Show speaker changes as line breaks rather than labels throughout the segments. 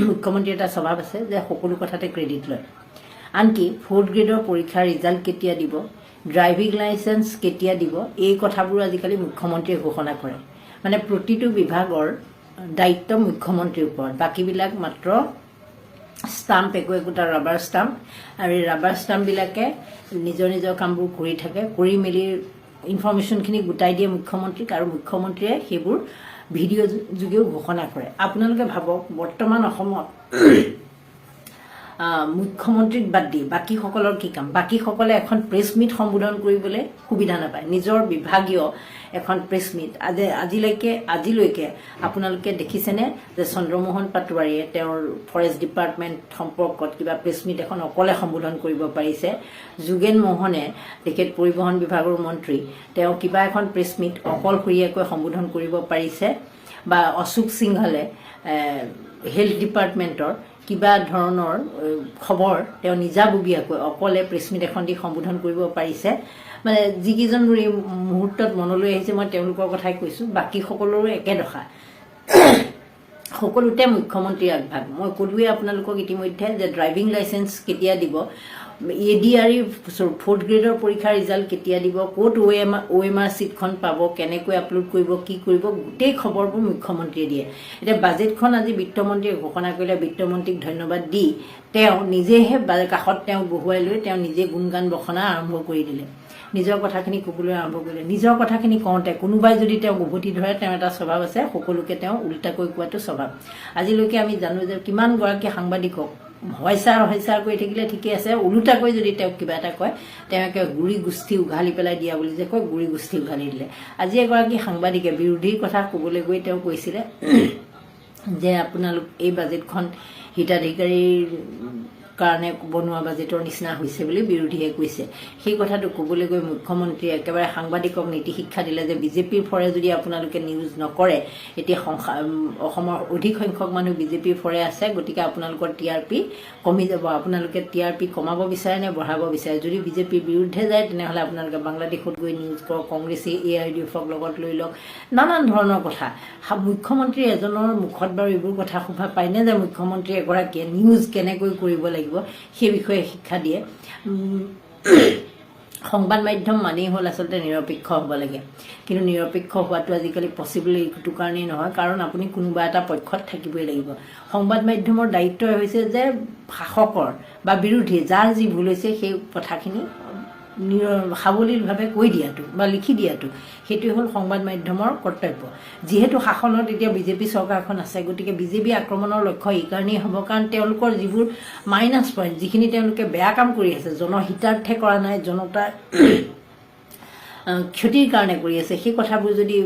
মুখ্যমন্ত্ৰী এটা স্বভাৱ আছে যে সকলো কথাতে ক্ৰেডিট লয় আনকি 4th গ্ৰেডৰ পৰীক্ষাৰ ৰিজাল্ট কেতিয়া দিব ড্ৰাইভিং লাইসেন্স কেতিয়া দিব এই কথাবোৰ আজিকালি মুখ্যমন্ত্ৰীয়ে ঘোষণা কৰে মানে প্ৰতিটো বিভাগৰ দায়িত্ব মুখ্যমন্ত্ৰীৰ ওপৰত বাকিবিলাক মাত্ৰ স্টাম্প একোটা ৰাবাৰ স্টাম্প আৰু এই ৰাবাৰ স্টাম্পবিলাকে নিজৰ নিজৰ কামবোৰ কৰি থাকে কৰি মেলি ইনফৰমেশ্যনখিনি গোটাই দিয়ে মুখ্যমন্ত্ৰীক আৰু মুখ্যমন্ত্ৰীয়ে সেইবোৰ ভিডিঅ' যোগেও ঘোষণা কৰে আপোনালোকে ভাবক বৰ্তমান অসমত মুখ্যমন্ত্ৰীক বাদ দি বাকীসকলৰ কি কাম বাকীসকলে এখন প্ৰেছ মিট সম্বোধন কৰিবলৈ সুবিধা নাপায় নিজৰ বিভাগীয় এখন প্ৰেছ মিট আজিলৈকে আপোনালোকে দেখিছেনে যে চন্দ্ৰমোহন পাটোৱাৰীয়ে তেওঁৰ ফৰেষ্ট ডিপাৰ্টমেণ্ট সম্পৰ্কত কিবা প্ৰেছ মিট এখন অকলে সম্বোধন কৰিব পাৰিছে যোগেন মোহনে তেখেত পৰিবহণ বিভাগৰ মন্ত্ৰী তেওঁ কিবা এখন প্ৰেছ মিট অকলশৰীয়াকৈ সম্বোধন কৰিব পাৰিছে বা অশোক সিংহালে হেল্থ ডিপাৰ্টমেণ্টৰ কিবা ধৰণৰ খবৰ তেওঁ নিজাববীয়াকৈ অকলে প্ৰেছ মিট এখন দি সম্বোধন কৰিব পাৰিছে মানে যিকেইজন মোৰ এই মুহূৰ্তত মনলৈ আহিছে মই তেওঁলোকৰ কথাই কৈছোঁ বাকী সকলোৰে একে দশা সকলোতে মুখ্যমন্ত্ৰী আগভাগ মই ক'লোৱে আপোনালোকক ইতিমধ্যে যে ড্ৰাইভিং লাইসেন্স কেতিয়া দিব এডিআৰই 4th গ্ৰেডৰ পৰীক্ষাৰ ৰিজাল্ট কেতিয়া দিব ক'ত OMR চিটখন পাব কেনেকৈ আপলোড কৰিব কি কৰিব গোটেই খবৰবোৰ মুখ্যমন্ত্ৰীয়ে দিয়ে এতিয়া বাজেটখন আজি বিত্তমন্ত্ৰীয়ে ঘোষণা কৰিলে বিত্তমন্ত্ৰীক ধন্যবাদ দি তেওঁ নিজেহে কাষত তেওঁ বহুৱাই লৈ তেওঁ নিজে গুণগান বখনা আৰম্ভ কৰি দিলে নিজৰ কথাখিনি ক'বলৈ আৰম্ভ কৰিলে নিজৰ কথাখিনি কওঁতে কোনোবাই যদি তেওঁ উভতি ধৰে তেওঁ এটা স্বভাৱ আছে সকলোকে তেওঁ উল্টাকৈ কোৱাটো স্বভাৱ আজিলৈকে আমি জানো যে কিমানগৰাকী সাংবাদিকক হয়চাৰ কৰি থাকিলে ঠিকে আছে ওলোটাকৈ যদি তেওঁক কিবা এটা কয় তেওঁকে গুৰি গোষ্ঠী উঘালি পেলাই দিয়া বুলি যে কয় গুৰি গোষ্ঠী উঘালি দিলে আজি এগৰাকী সাংবাদিকে বিৰোধীৰ কথা ক'বলৈ গৈ তেওঁ কৈছিলে যে আপোনালোক এই বাজেটখন হিতাধিকাৰীৰ কাৰণে বনোৱা বাজেটৰ নিচিনা হৈছে বুলি বিৰোধীয়ে কৈছে সেই কথাটো ক'বলৈ গৈ মুখ্যমন্ত্ৰীয়ে একেবাৰে সাংবাদিকক নীতি শিক্ষা দিলে যে বিজেপিৰ ফৰে যদি আপোনালোকে নিউজ নকৰে এতিয়া অসমৰ অধিক সংখ্যক মানুহ বিজেপিৰ ফৰে আছে গতিকে আপোনালোকৰ টিআৰপি কমি যাব আপোনালোকে টিআৰপি কমাব বিচাৰে নে বঢ়াব বিচাৰে যদি বিজেপিৰ বিৰুদ্ধে যায় তেনেহ'লে আপোনালোকে বাংলাদেশত গৈ নিউজ কৰক কংগ্ৰেছে AIUDFক লগত লৈ লওক নানান ধৰণৰ কথা মুখ্যমন্ত্ৰী এজনৰ মুখত বাৰু এইবোৰ কথা শোভা পায়নে যে মুখ্যমন্ত্ৰী এগৰাকীয়ে নিউজ কেনেকৈ কৰিব লাগিব সেই বিষয়ে শিক্ষা দিয়ে সংবাদ মাধ্যম মানেই হ'ল আচলতে নিৰপেক্ষ হ'ব লাগে কিন্তু নিৰপেক্ষ হোৱাটো আজিকালি পচিবল এইটো কাৰণেই নহয় কাৰণ আপুনি কোনোবা এটা পক্ষত থাকিবই লাগিব সংবাদ মাধ্যমৰ দায়িত্ব হৈছে যে শাসকৰ বা বিৰোধী যাৰ যি ভুল হৈছে সেই কথাখিনি সাৱলীলভাৱে কৈ দিয়াটো বা লিখি দিয়াটো সেইটো হ'ল সংবাদ মাধ্যমৰ কৰ্তব্য যেহেতু শাসনত এতিয়া বিজেপি চৰকাৰখন আছে গতিকে বিজেপি আক্ৰমণৰ লক্ষ্য এই কাৰণেই হ'ব কাৰণ তেওঁলোকৰ যিবোৰ মাইনাছ পইণ্ট যিখিনি তেওঁলোকে বেয়া কাম কৰি আছে জনহিতাৰ্থে কৰা নাই জনতাৰ ক্ষতিৰ কাৰণে কৰি আছে সেই কথাবোৰ যদি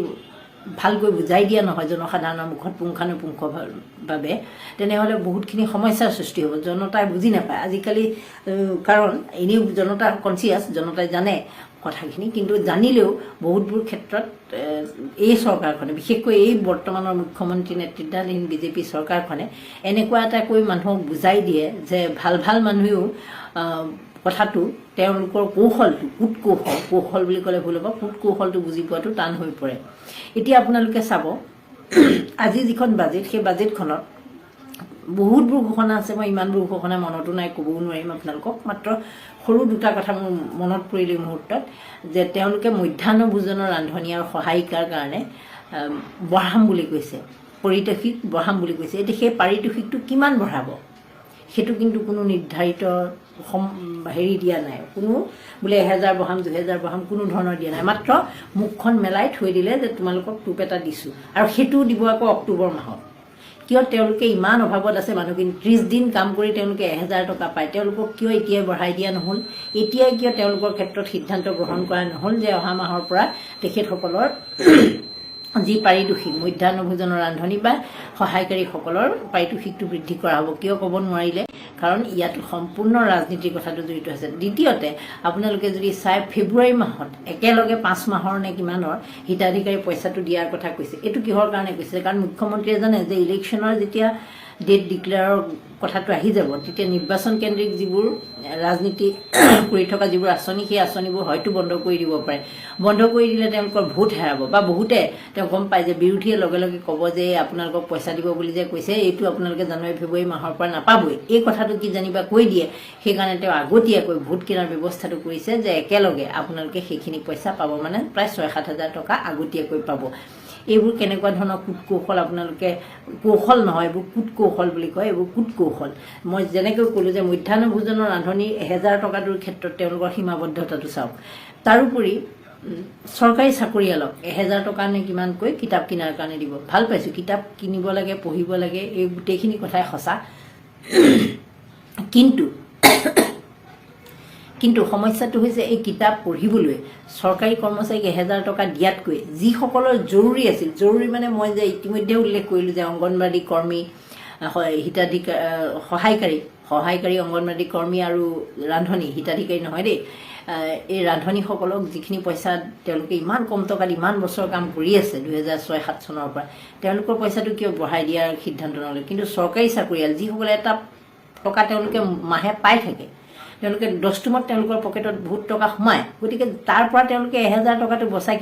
ভালকৈ বুজাই দিয়া নহয় জনসাধাৰণৰ মুখত পুংখানুপুংখভাৱে তেনেহ'লে বহুতখিনি সমস্যাৰ সৃষ্টি হ'ব জনতাই বুজি নাপায় আজিকালি কাৰণ এনেও জনতা কনচিয়াছ জনতাই জানে কথাখিনি কিন্তু জানিলেও বহুতবোৰ ক্ষেত্ৰত এই চৰকাৰখনে বিশেষকৈ এই বৰ্তমানৰ মুখ্যমন্ত্ৰী নেতৃত্বাধীন বিজেপি চৰকাৰখনে এনেকুৱা এটা কৈ মানুহক বুজাই দিয়ে যে ভাল মানুহেও কথাটো তেওঁলোকৰ কৌশলটো কৌশল বুলি ক'লে ভুল হ'ব কৌশলটো বুজি পোৱাটো টান হৈ পৰে এতিয়া আপোনালোকে চাব আজি যিখন বাজেট সেই বাজেটখনত বহুতবোৰ ঘোষণা আছে মই ইমানবোৰ ঘোষণা মনতো নাই ক'বও নোৱাৰিম আপোনালোকক মাত্ৰ সৰু দুটা কথা মোৰ মনত পৰিলে মুহূৰ্তত যে তেওঁলোকে মধ্যাহ্ন ভোজনৰ ৰান্ধনি আৰু সহায়িকাৰ কাৰণে বঢ়াম বুলি কৈছে পাৰিতোষিক বঢ়াম বুলি কৈছে এতিয়া সেই পাৰিতোষিকটো কিমান বঢ়াব সেইটো কিন্তু কোনো নিৰ্ধাৰিত হেৰি দিয়া নাই কোনো বোলে 1000 বঢ়াম 2000 বঢ়াম কোনো ধৰণৰ দিয়া নাই মাত্ৰ মুখখন মেলাই থৈ দিলে যে তোমালোকক টুপ এটা দিছোঁ আৰু সেইটোও দিব আকৌ অক্টোবৰ মাহত কিয় তেওঁলোকে ইমান অভাৱত আছে মানুহখিনি 30 দিন কাম কৰি তেওঁলোকে 1000 টকা পায় তেওঁলোকক কিয় এতিয়াই বঢ়াই দিয়া নহ'ল এতিয়াই কিয় তেওঁলোকৰ ক্ষেত্ৰত সিদ্ধান্ত গ্ৰহণ কৰা নহ'ল যে অহা মাহৰ পৰা তেখেতসকলৰ যি পাৰিতোষিক মধ্যাহ্ন ভোজনৰ ৰান্ধনি বা সহায়কাৰীসকলৰ পাৰিতোষিকটো বৃদ্ধি কৰা হ'ব কিয় ক'ব নোৱাৰিলে কাৰণ ইয়াত সম্পূৰ্ণ ৰাজনীতিৰ কথাটো জড়িত আছে দ্বিতীয়তে আপোনালোকে যদি চাই ফেব্ৰুৱাৰী মাহত একেলগে 5 মাহৰ নে কিমানৰ হিতাধিকাৰী পইচাটো দিয়াৰ কথা কৈছে এইটো কিহৰ কাৰণে কৈছে কাৰণ মুখ্যমন্ত্ৰীয়ে জানে যে ইলেকশ্যনৰ যেতিয়া ডেট ডিক্লেয়াৰৰ কথাটো আহি যাব, তেতিয়া নিৰ্বাচন কেন্দ্ৰিক যিবোৰ ৰাজনীতি কৰি থকা যিবোৰ আঁচনি, সেই আঁচনিবোৰ হয়তো বন্ধ কৰি দিব পাৰে। বন্ধ কৰি দিলে তেওঁলোকৰ ভোট হেৰাব, বা বহুতে তেওঁ গম পায় যে বিৰোধীয়ে লগে লগে ক'ব যে আপোনালোকক পইচা দিব বুলি যে কৈছে, এইটো আপোনালোকে জানুৱাৰী ফেব্ৰুৱাৰী মাহৰ পৰা নাপাবই, এই কথাটো কি জানিবা কৈ দিয়ে। সেইকাৰণে তেওঁ আগতীয়াকৈ ভোট কিনাৰ ব্যৱস্থাটো কৰিছে যে একেলগে আপোনালোকে সেইখিনি পইচা পাব, মানে প্ৰায় 6-7 হাজাৰ টকা আগতীয়াকৈ পাব। এইবোৰ কেনেকুৱা ধৰণৰ কূট কৌশল, আপোনালোকে কৌশল নহয়, এইবোৰ কূট কৌশল বুলি কয়, এইবোৰ কূট কৌশল। মই যেনেকৈ ক'লোঁ যে মধ্যাহ্ন ভোজনৰ ৰান্ধনি 1000 টকাটোৰ ক্ষেত্ৰত তেওঁলোকৰ সীমাবদ্ধতাটো চাওক। তাৰোপৰি চৰকাৰী চাকৰিয়ালক 1000 টকা নে কিমানকৈ কিতাপ কিনাৰ কাৰণে দিব। ভাল পাইছোঁ, কিতাপ কিনিব লাগে, পঢ়িব লাগে, এই গোটেইখিনি কথাই সঁচা। কিন্তু সমস্যাটো হৈছে এই কিতাপ পঢ়িবলৈ চৰকাৰী কৰ্মচাৰীক 1000 টকা দিয়াতকৈ যিসকলৰ জৰুৰী আছিল, জৰুৰী মানে মই যে ইতিমধ্যে উল্লেখ কৰিলোঁ যে অংগনবাদী কৰ্মী, সহায়কাৰী অংগনবাদী কৰ্মী আৰু ৰান্ধনি, হিতাধিকাৰী নহয় দেই, এই ৰান্ধনিসকলক যিখিনি পইচা তেওঁলোকে ইমান কম টকাত ইমান বছৰ কাম কৰি আছে 2006-07 চনৰ পৰা, তেওঁলোকৰ পইচাটো কিয় বঢ়াই দিয়াৰ সিদ্ধান্ত নলয়। কিন্তু চৰকাৰী চাকৰিয়াল যিসকলে এটা টকা তেওঁলোকে মাহে পাই থাকে, তেওঁলোকে 10 টোমত তেওঁলোকৰ পকেটত বহুত টকা সোমায়, গতিকে তাৰ পৰা তেওঁলোকে 1000 টকাটো বচাই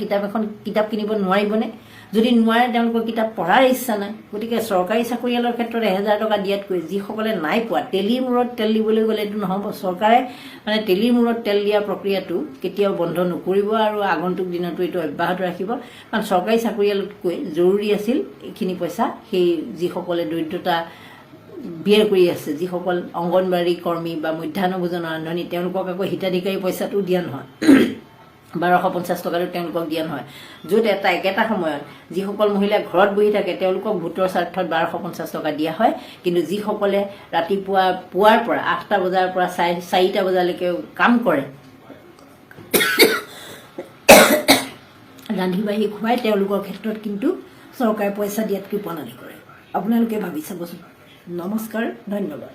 কিতাপ কিনিব নোৱাৰিবনে? যদি নোৱাৰে তেওঁলোকৰ কিতাপ পঢ়াৰ ইচ্ছা নাই। গতিকে চৰকাৰী চাকৰিয়ালৰ ক্ষেত্ৰত 1000 টকা দিয়াতকৈ যিসকলে নাই পোৱা, তেলিৰ মূৰত তেল দিবলৈ গ'লে এইটো নহ'ব। চৰকাৰে মানে তেলিৰ মূৰত তেল দিয়া প্ৰক্ৰিয়াটো কেতিয়াও বন্ধ নকৰিব আৰু আগন্তুক দিনতো এইটো অব্যাহত ৰাখিব। কাৰণ চৰকাৰী চাকৰিয়ালতকৈ জৰুৰী আছিল এইখিনি পইচা সেই যিসকলে দৰিদ্ৰতা বিয়েৰ কৰি আছে, যিসকল অংগনবাদী কৰ্মী বা মধ্যাহ্ন ভোজনৰ ৰান্ধনি, তেওঁলোকক আকৌ হিতাধিকাৰী পইচাটো দিয়া নহয়, 1250 টকাটো তেওঁলোকক দিয়া নহয়। য'ত একেটা সময়ত যিসকল মহিলা ঘৰত বহি থাকে তেওঁলোকক ভোটৰ স্বাৰ্থত 1250 টকা দিয়া হয়, কিন্তু যিসকলে ৰাতিপুৱা পুৱাৰ পৰা 8টা বজাৰ পৰা 4টা বজালৈকে কাম কৰে, ৰান্ধি বাঢ়ি খুৱাই, তেওঁলোকৰ ক্ষেত্ৰত কিন্তু চৰকাৰে পইচা দিয়াতকৈ প্ৰণালী কৰে। আপোনালোকে ভাবি চাবচোন। নমস্কাৰ, ধন্যবাদ।